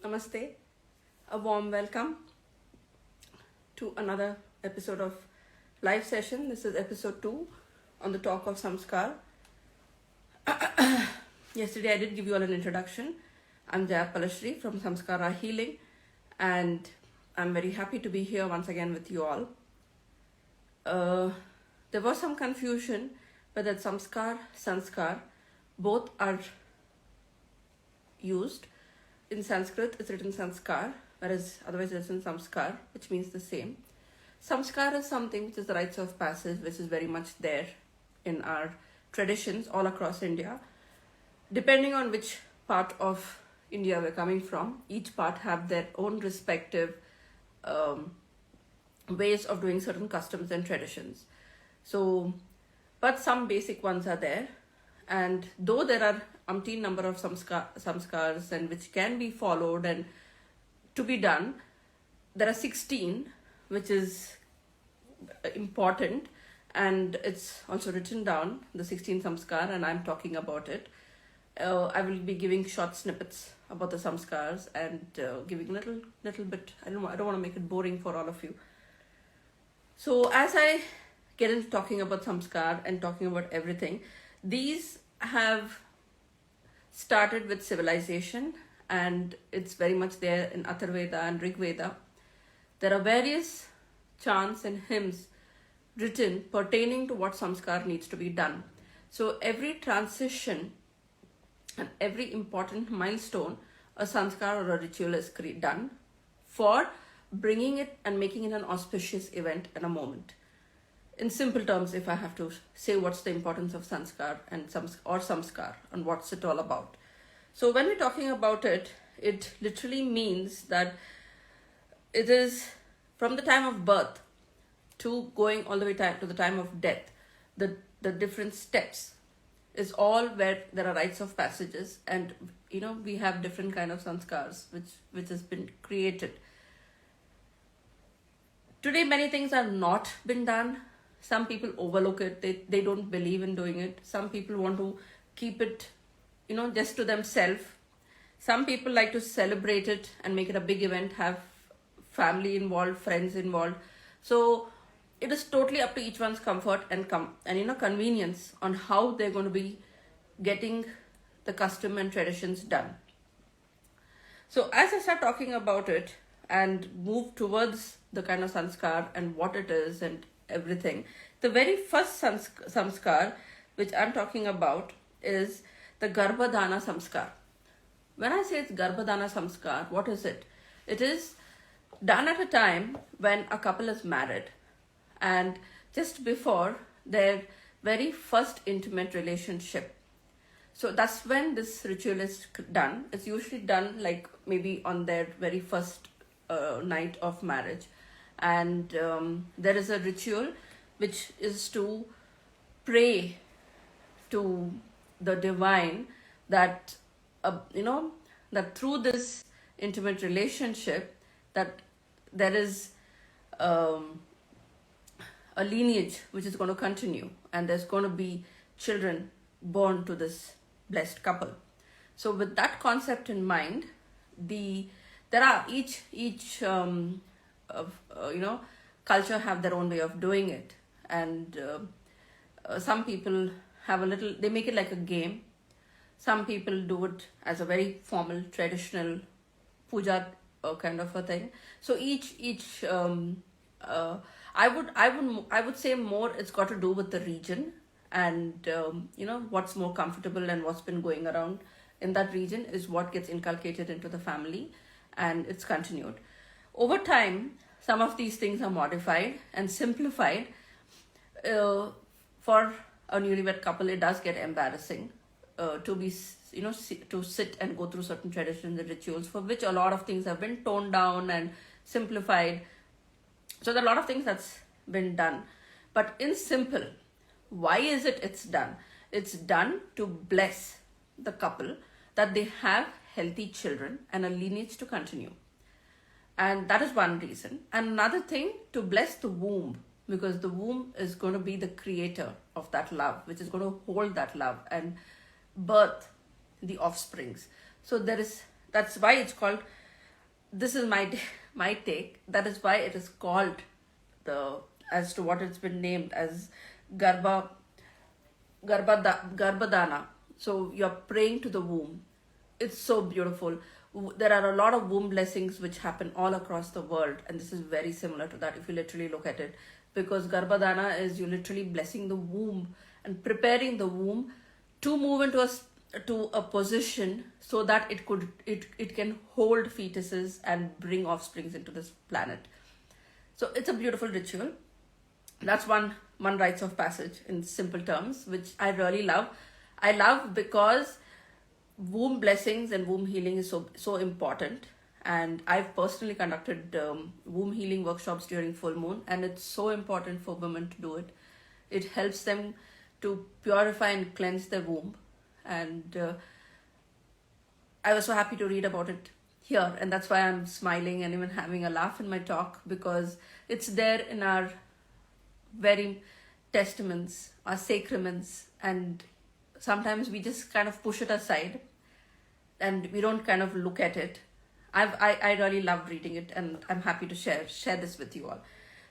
Namaste, a warm welcome to another episode of live session. This is episode 2 on the talk of Samskaar. Yesterday I did give you all an introduction. I'm Jayapalashri from Samskaar Healing, and I'm very happy to be here once again with you all. There was some confusion whether Samskaar, Sanskaar, both are used. In Sanskrit, it's written Sanskar, whereas otherwise it's in Samskaar, which means the same. Samskar is something which is the rites of passage, which is very much there in our traditions all across India. Depending on which part of India we're coming from, each part have their own respective ways of doing certain customs and traditions. So, but some basic ones are there. And though there are umpteen number of samskars and which can be followed and to be done, there are 16 which is important, and it's also written down, the 16 samskar, and I'm talking about it. I will be giving short snippets about the samskars and giving little bit. I don't want to make it boring for all of you. So as I get into talking about samskar and talking about everything, these have started with civilization, and it's very much there in Atharvaveda and Rig Veda. There are various chants and hymns written pertaining to what samskar needs to be done. So every transition and every important milestone, a samskar or a ritual is done for bringing it and making it an auspicious event in a moment. In simple terms, if I have to say what's the importance of Sanskar and Samskar and what's it all about. So when we're talking about it, it literally means that it is from the time of birth to going all the way to the time of death. The different steps is all where there are rites of passages, and we have different kind of Sanskars which has been created. Today many things are not been done. Some people overlook it. They don't believe in doing it. Some people want to keep it, just to themselves. Some people like to celebrate it and make it a big event, have family involved, friends involved. So it is totally up to each one's comfort and convenience on how they're going to be getting the custom and traditions done. So as I start talking about it and move towards the kind of sanskar and what it is and everything, the very first samskar which I'm talking about is the Garbhadana Samskar. When I say it's Garbhadana Samskar, what is it? It is done at a time when a couple is married and just before their very first intimate relationship. So that's when this ritual is done. It's usually done like maybe on their very first night of marriage. And there is a ritual which is to pray to the divine that that through this intimate relationship that there is a lineage which is going to continue, and there's going to be children born to this blessed couple. So with that concept in mind, there are each culture have their own way of doing it, and some people have they make it like a game. Some people do it as a very formal traditional puja kind of a thing. So I would say more it's got to do with the region and what's more comfortable and what's been going around in that region is what gets inculcated into the family, and it's continued. Over time, some of these things are modified and simplified. For a newlywed couple, it does get embarrassing to sit and go through certain traditions and rituals, for which a lot of things have been toned down and simplified. So there are a lot of things that's been done. But in simple, why is it's done? It's done to bless the couple that they have healthy children and a lineage to continue. And that is one reason. And another thing, to bless the womb, because the womb is going to be the creator of that love, which is going to hold that love and birth the offsprings. So that's why it's called this is my take. That is why it is called the as to what it's been named as Garbha Garbhadana. So you're praying to the womb. It's so beautiful. There are a lot of womb blessings which happen all across the world, and this is very similar to that if you literally look at it, because Garbhadana is you literally blessing the womb and preparing the womb to move into a position so that it can hold fetuses and bring offsprings into this planet. So it's a beautiful ritual. That's one rites of passage in simple terms, which I really love. I love because womb blessings and womb healing is so important. And I've personally conducted womb healing workshops during full moon, and it's so important for women to do it. It helps them to purify and cleanse their womb. And I was so happy to read about it here, and that's why I'm smiling and even having a laugh in my talk, because it's there in our very testaments, our sacraments, and sometimes we just kind of push it aside and we don't kind of look at it. I really loved reading it, and I'm happy to share this with you all.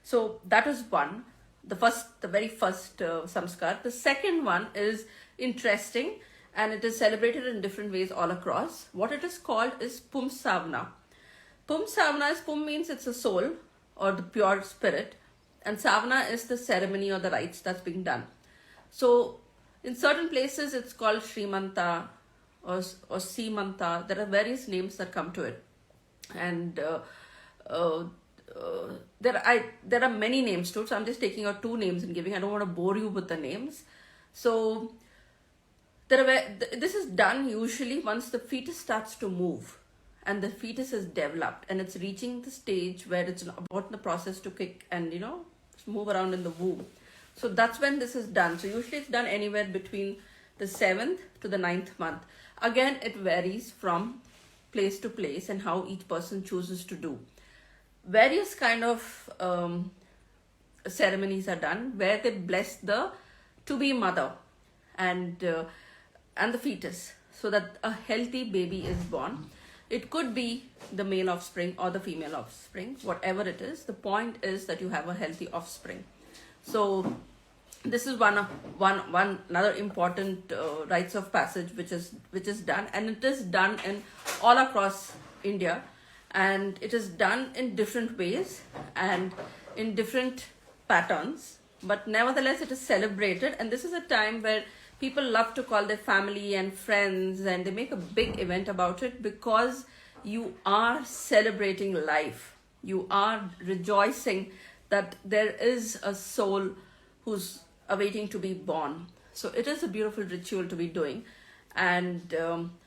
So that is one, the very first Samskaar. The second one is interesting, and it is celebrated in different ways all across. What it is called is Pumsavna. Pum means it's a soul or the pure spirit, and Savna is the ceremony or the rites that's being done. So in certain places it's called Srimanta or Simanta. There are various names that come to it, and there are many names to it. So I'm just taking out two names and giving. I don't want to bore you with the names. So this is done usually once the fetus starts to move and the fetus is developed and it's reaching the stage where it's about the process to kick and move around in the womb. So that's when this is done. So usually it's done anywhere between the 7th to the 9th month. Again, it varies from place to place and how each person chooses to do. Various kind of ceremonies are done where they bless the to-be mother and the fetus so that a healthy baby is born. It could be the male offspring or the female offspring, whatever it is. The point is that you have a healthy offspring. So this is one another important rites of passage which is done, and it is done in all across India, and it is done in different ways and in different patterns, but nevertheless it is celebrated. And this is a time where people love to call their family and friends, and they make a big event about it, because you are celebrating life. You are rejoicing that there is a soul who's awaiting to be born. So it is a beautiful ritual to be doing. And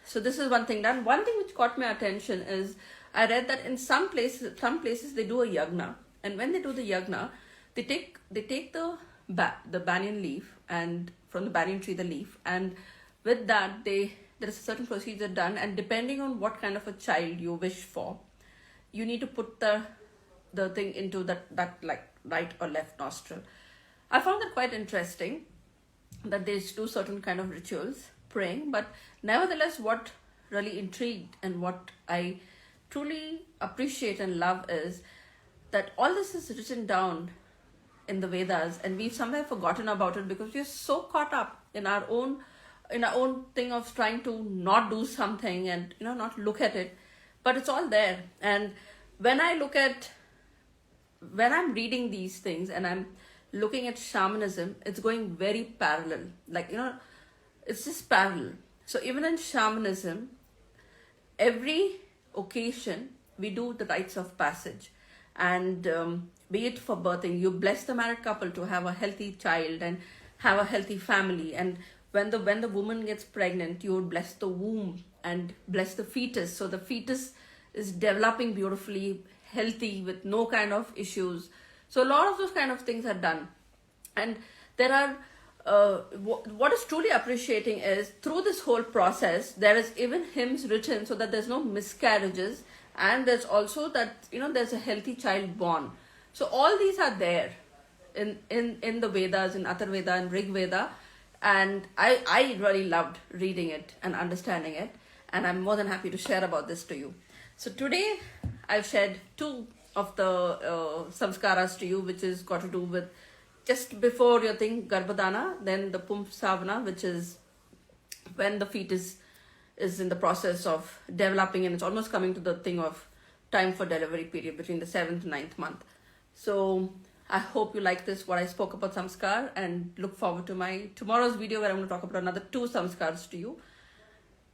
so this is one thing done. One thing which caught my attention is I read that in some places they do a yagna, and when they do the yagna, they take the banyan leaf, and from the banyan tree the leaf, and with that there is a certain procedure done, and depending on what kind of a child you wish for, you need to put the thing into that like right or left nostril. I found that quite interesting, that they do certain kind of rituals, praying, but nevertheless what really intrigued and what I truly appreciate and love is that all this is written down in the Vedas, and we've somewhere forgotten about it because we're so caught up in our own thing of trying to not do something and not look at it, but it's all there. And when I'm reading these things and I'm looking at shamanism, it's going very parallel, it's just parallel. So even in shamanism, every occasion we do the rites of passage, and be it for birthing, you bless the married couple to have a healthy child and have a healthy family. And when the woman gets pregnant, you would bless the womb and bless the fetus, so the fetus is developing beautifully, healthy, with no kind of issues. So a lot of those kind of things are done. And there are what is truly appreciating is through this whole process there is even hymns written so that there's no miscarriages, and there's also that there's a healthy child born. So all these are there in the Vedas, in Atharvaveda and Rig Veda, and I really loved reading it and understanding it, and I'm more than happy to share about this to you. So today I've shared two of the samskaras to you, which is got to do with just before your thing, Garbhadana, then the Pumsavana, which is when the fetus is in the process of developing and it's almost coming to the thing of time for delivery period between the 7th and 9th month. So I hope you like this, what I spoke about Samskaar, and look forward to my tomorrow's video where I'm going to talk about another 2 Samskars to you.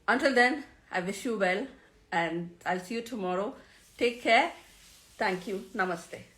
Until then, I wish you well and I'll see you tomorrow. Take care. Thank you. Namaste.